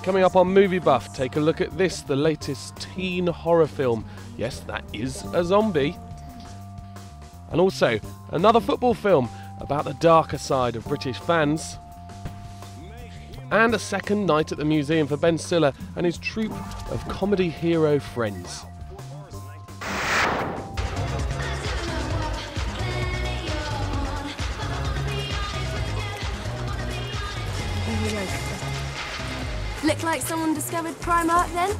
Coming up on Movie Buff, take a look at this, the latest teen horror film. Yes, that is a zombie. And also, another football film about the darker side of British fans. And a second night at the museum for Ben Stiller and his troupe of comedy hero friends. Look like someone discovered Primark then?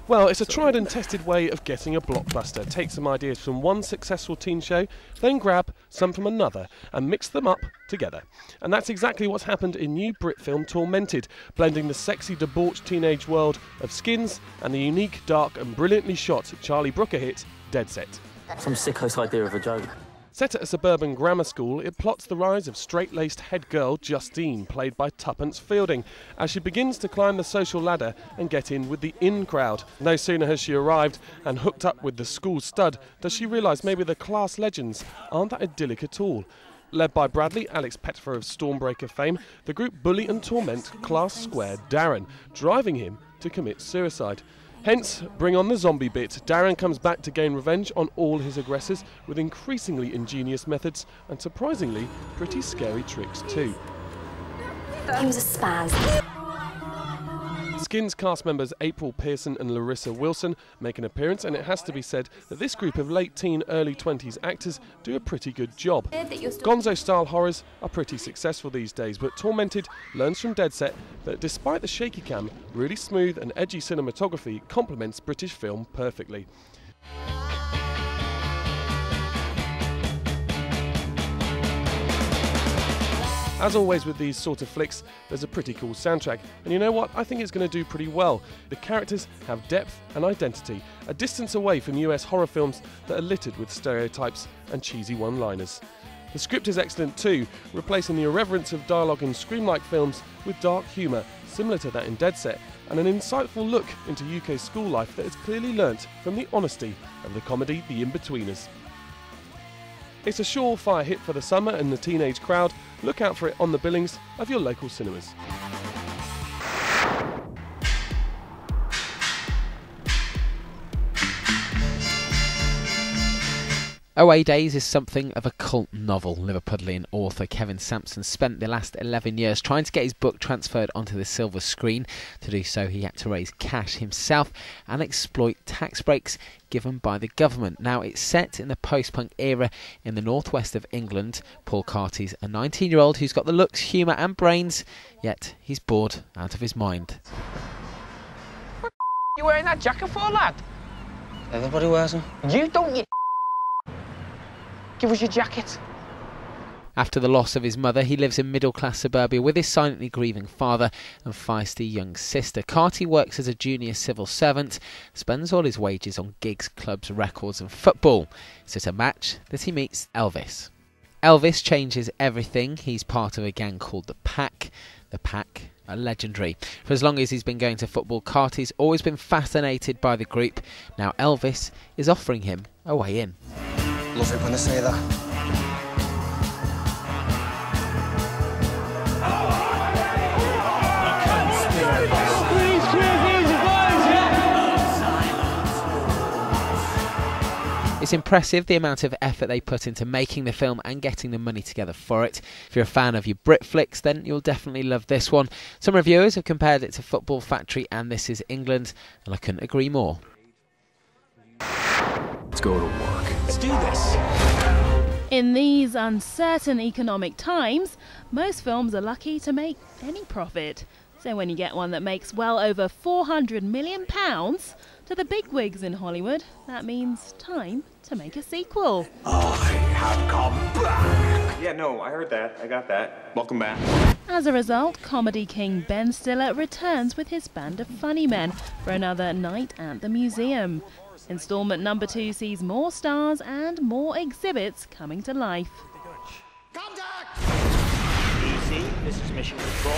Well, it's a tried and tested way of getting a blockbuster. Take some ideas from one successful teen show, then grab some from another and mix them up together. And that's exactly what's happened in new Brit film Tormented, blending the sexy, debauched teenage world of Skins and the unique, dark and brilliantly shot Charlie Brooker hit, Dead Set. Some sicko's idea of a joke. Set at a suburban grammar school, it plots the rise of straight-laced head girl Justine, played by Tuppence Fielding, as she begins to climb the social ladder and get in with the in crowd. No sooner has she arrived and hooked up with the school stud does she realise maybe the class legends aren't that idyllic at all. Led by Bradley, Alex Petfer of Stormbreaker fame, the group bully and torment class square Darren, driving him to commit suicide. Hence, bring on the zombie bit. Darren comes back to gain revenge on all his aggressors with increasingly ingenious methods and surprisingly pretty scary tricks too. He was a spaz. Skins cast members April Pearson and Larissa Wilson make an appearance, and it has to be said that this group of late teen, early 20s actors do a pretty good job. Gonzo-style horrors are pretty successful these days, but Tormented learns from Dead Set that despite the shaky cam, really smooth and edgy cinematography complements British film perfectly. As always with these sort of flicks, there's a pretty cool soundtrack, and you know what? I think it's going to do pretty well. The characters have depth and identity, a distance away from US horror films that are littered with stereotypes and cheesy one-liners. The script is excellent too, replacing the irreverence of dialogue in Scream-like films with dark humour, similar to that in Dead Set, and an insightful look into UK school life that is clearly learnt from the honesty of the comedy The In-Betweeners. It's a surefire hit for the summer and the teenage crowd. Look out for it on the billings of your local cinemas. Away Days is something of a cult novel. Liverpudlian author Kevin Sampson spent the last 11 years trying to get his book transferred onto the silver screen. To do so, he had to raise cash himself and exploit tax breaks given by the government. Now, it's set in the post-punk era in the northwest of England. Paul Carty's a 19-year-old who's got the looks, humour and brains, yet he's bored out of his mind. What you wearing that jacket for, lad? Everybody wears them. You don't, you give us your jacket. After the loss of his mother, he lives in middle-class suburbia with his silently grieving father and feisty young sister. Carty works as a junior civil servant, spends all his wages on gigs, clubs, records and football. It's at a match that he meets Elvis. Elvis changes everything. He's part of a gang called The Pack. The Pack are legendary. For as long as he's been going to football, Carty's always been fascinated by the group. Now Elvis is offering him a way in. Love it when they say that. It's impressive the amount of effort they put into making the film and getting the money together for it. If you're a fan of your Brit flicks, then you'll definitely love this one. Some reviewers have compared it to Football Factory and This Is England, and I couldn't agree more. Let's go to work. Let's do this. In these uncertain economic times, most films are lucky to make any profit. So when you get one that makes well over £400 million to the bigwigs in Hollywood, that means time to make a sequel. I have come back. Yeah, no, I heard that. I got that. Welcome back. As a result, comedy king Ben Stiller returns with his band of funny men for another night at the museum. Installment number 2 sees more stars and more exhibits coming to life. Contact! Easy, this is Mission Control.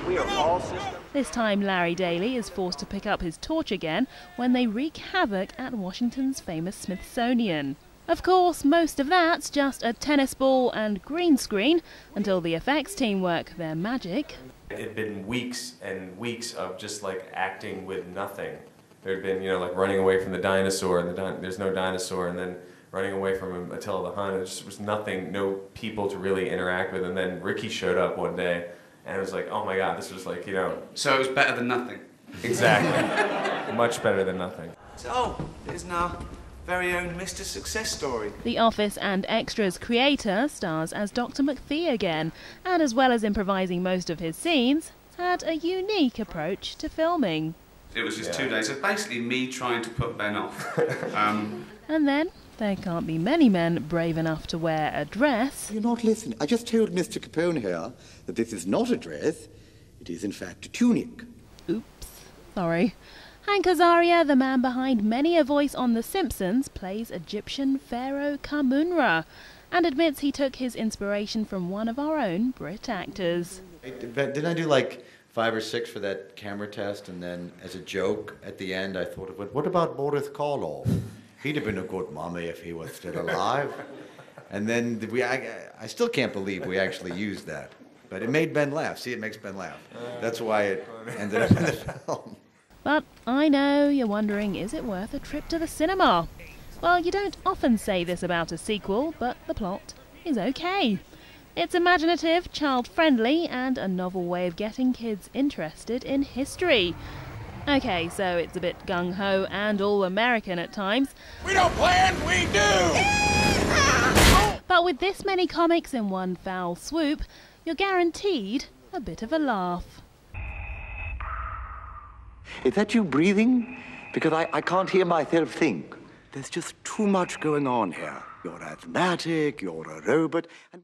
We are all systems. This time Larry Daly is forced to pick up his torch again when they wreak havoc at Washington's famous Smithsonian. Of course, most of that's just a tennis ball and green screen until the effects team work their magic. It had been weeks and weeks of just like acting with nothing. There had been, you know, like running away from the dinosaur, and there's no dinosaur, and then running away from Attila the Hun. It just was nothing, no people to really interact with. And then Ricky showed up one day, and it was like, oh my God, this was like, you know. So it was better than nothing. Exactly. Much better than nothing. So, there's our very own Mr. Success Story. The Office and Extras creator stars as Dr. McPhee again, and as well as improvising most of his scenes, had a unique approach to filming. It was just 2 days. It's basically me trying to put Ben off. And then, there can't be many men brave enough to wear a dress. You're not listening. I just told Mr. Capone here that this is not a dress. It is, in fact, a tunic. Oops. Sorry. Hank Azaria, the man behind many a voice on The Simpsons, plays Egyptian pharaoh Khamunra, and admits he took his inspiration from one of our own Brit actors. Didn't I do like 5 or 6 for that camera test, and then as a joke at the end I thought of it, what about Boris Karloff? He'd have been a good mummy if he was still alive. And then I still can't believe we actually used that. But it made Ben laugh. See, it makes Ben laugh. That's why it ended up in the film. But I know you're wondering, is it worth a trip to the cinema? Well, you don't often say this about a sequel, but the plot is okay. It's imaginative, child-friendly, and a novel way of getting kids interested in history. Okay, so it's a bit gung-ho and all-American at times. We don't plan, we do! But with this many comics in one foul swoop, you're guaranteed a bit of a laugh. Is that you breathing? Because I can't hear myself think. There's just too much going on here. You're asthmatic, you're a robot, and